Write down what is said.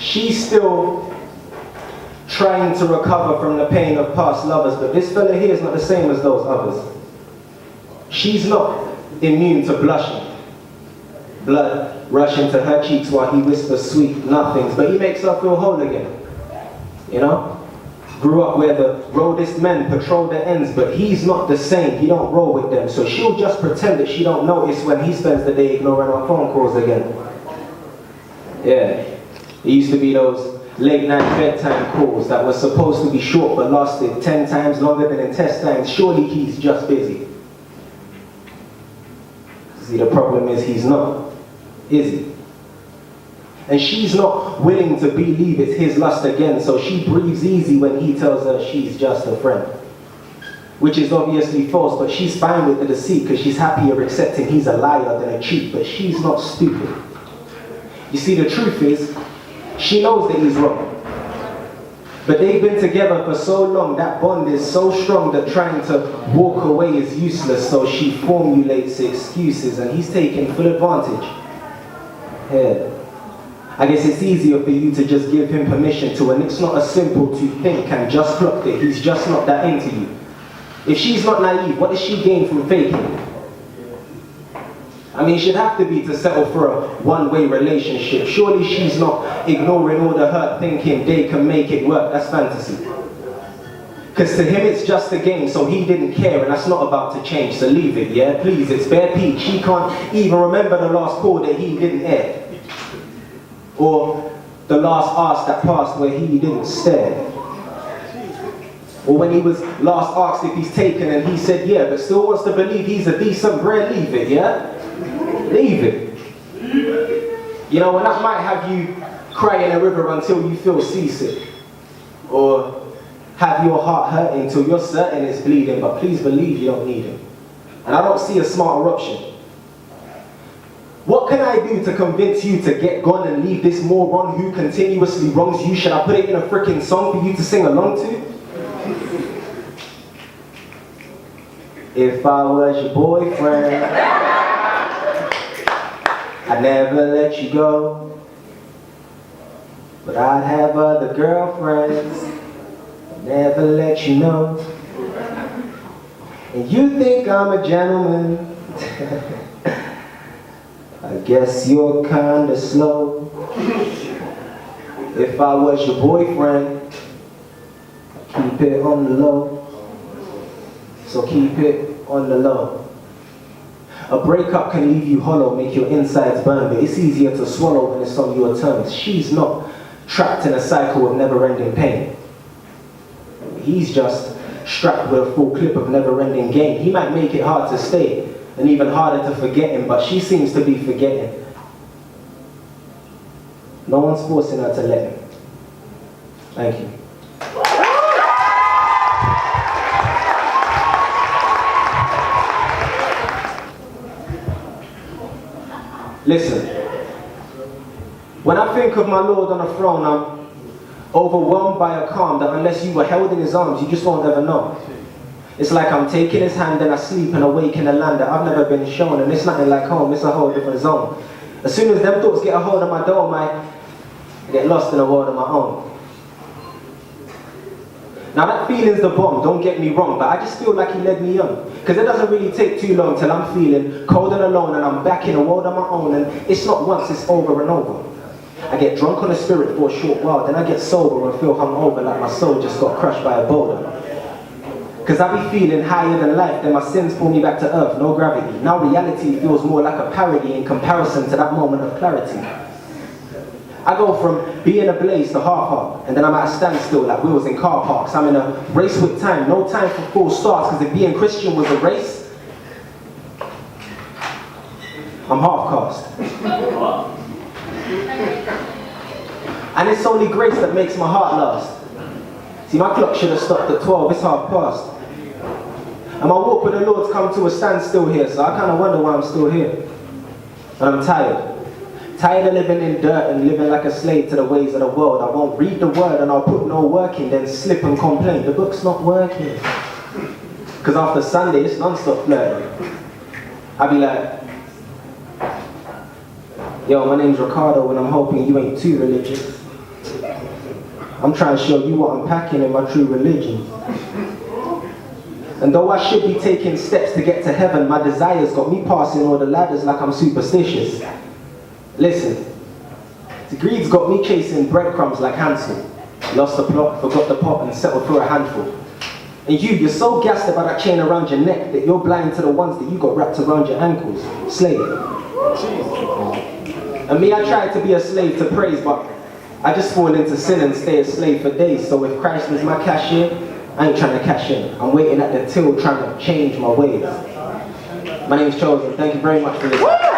she's still trying to recover from the pain of past lovers, but this fella here is not the same as those others. She's not immune to blushing. Blood rushing to her cheeks while he whispers sweet nothings, but he makes her feel whole again. You know? Grew up where the roadest men patrol the ends, but he's not the same. He don't roll with them, so she'll just pretend that she don't notice when he spends the day ignoring her phone calls again. Yeah, it used to be those late night bedtime calls that were supposed to be short but lasted 10 times longer than intestines. Surely he's just busy. See, the problem is he's not, is he? And she's not willing to believe it's his lust again, so she breathes easy when he tells her she's just a friend. Which is obviously false, but she's fine with the deceit because she's happier accepting he's a liar than a cheat, but she's not stupid. You see, the truth is, she knows that he's wrong. But they've been together for so long, that bond is so strong that trying to walk away is useless, so she formulates excuses and he's taking full advantage. Yeah. I guess it's easier for you to just give him permission to, and it's not as simple to think and just clock it. He's just not that into you. If she's not naive, what does she gain from faking? I mean, she'd have to be to settle for a one-way relationship. Surely she's not ignoring all the hurt, thinking they can make it work. That's fantasy. Because to him it's just a game, so he didn't care, and that's not about to change, so leave it, yeah? Please, it's bare peak. She can't even remember the last call that he didn't air. Or the last ask that passed where he didn't stare. Or when he was last asked if he's taken and he said yeah, but still wants to believe he's a decent bread. Leave it, yeah? Leave it. You know, and that might have you cry in a river until you feel seasick. Or have your heart hurting till you're certain it's bleeding, but please believe you don't need it. And I don't see a smarter option. What can I do to convince you to get gone and leave this moron who continuously wrongs you? Should I put it in a freaking song for you to sing along to? If I was your boyfriend, I'd never let you go. But I'd have other girlfriends, I'd never let you know. And you think I'm a gentleman, I guess you're kinda slow. If I was your boyfriend, I'd keep it on the low. So keep it on the low. A breakup can leave you hollow, make your insides burn, but it's easier to swallow when it's on your terms. She's not trapped in a cycle of never-ending pain. He's just strapped with a full clip of never-ending gain. He might make it hard to stay, and even harder to forget him, but she seems to be forgetting. No one's forcing her to let him. Thank you. Listen, when I think of my Lord on a throne, I'm overwhelmed by a calm that unless you were held in his arms, you just won't ever know. It's like I'm taking his hand and I sleep and awake in a land that I've never been shown, and it's nothing like home, it's a whole different zone. As soon as them thoughts get a hold of my dome, I get lost in a world of my own. Now that feeling's the bomb, don't get me wrong, but I just feel like he led me on. Because it doesn't really take too long till I'm feeling cold and alone and I'm back in a world of my own, and it's not once, it's over and over. I get drunk on the spirit for a short while, then I get sober and feel hungover like my soul just got crushed by a boulder. Because I be feeling higher than life, then my sins pull me back to earth, no gravity. Now reality feels more like a parody in comparison to that moment of clarity. I go from being ablaze to half-heart, and then I'm at a standstill like wheels in car parks. I'm in a race with time, no time for full starts, because if being Christian was a race, I'm half-cast. And it's only grace that makes my heart last. See, my clock should have stopped at 12, it's half past. And my walk with the Lord's come to a standstill here, so I kind of wonder why I'm still here. And I'm tired. Tired of living in dirt and living like a slave to the ways of the world. I won't read the word and I'll put no work in, then slip and complain. The book's not working. Because after Sunday, it's non-stop flirting. I'll be like, yo, my name's Ricardo and I'm hoping you ain't too religious. I'm trying to show you what I'm packing in my true religion. And though I should be taking steps to get to heaven, my desires got me passing all the ladders like I'm superstitious. Listen, the greed's got me chasing breadcrumbs like Hansel. Lost the plot, forgot the pot, and settled for a handful. And you're so gassed about that chain around your neck that you're blind to the ones that you got wrapped around your ankles. Slave. And me, I tried to be a slave to praise, but I just fall into sin and stay a slave for days. So if Christ is my cashier, I ain't trying to cash in. I'm waiting at the till trying to change my ways. My name's Chosen. Thank you very much for this.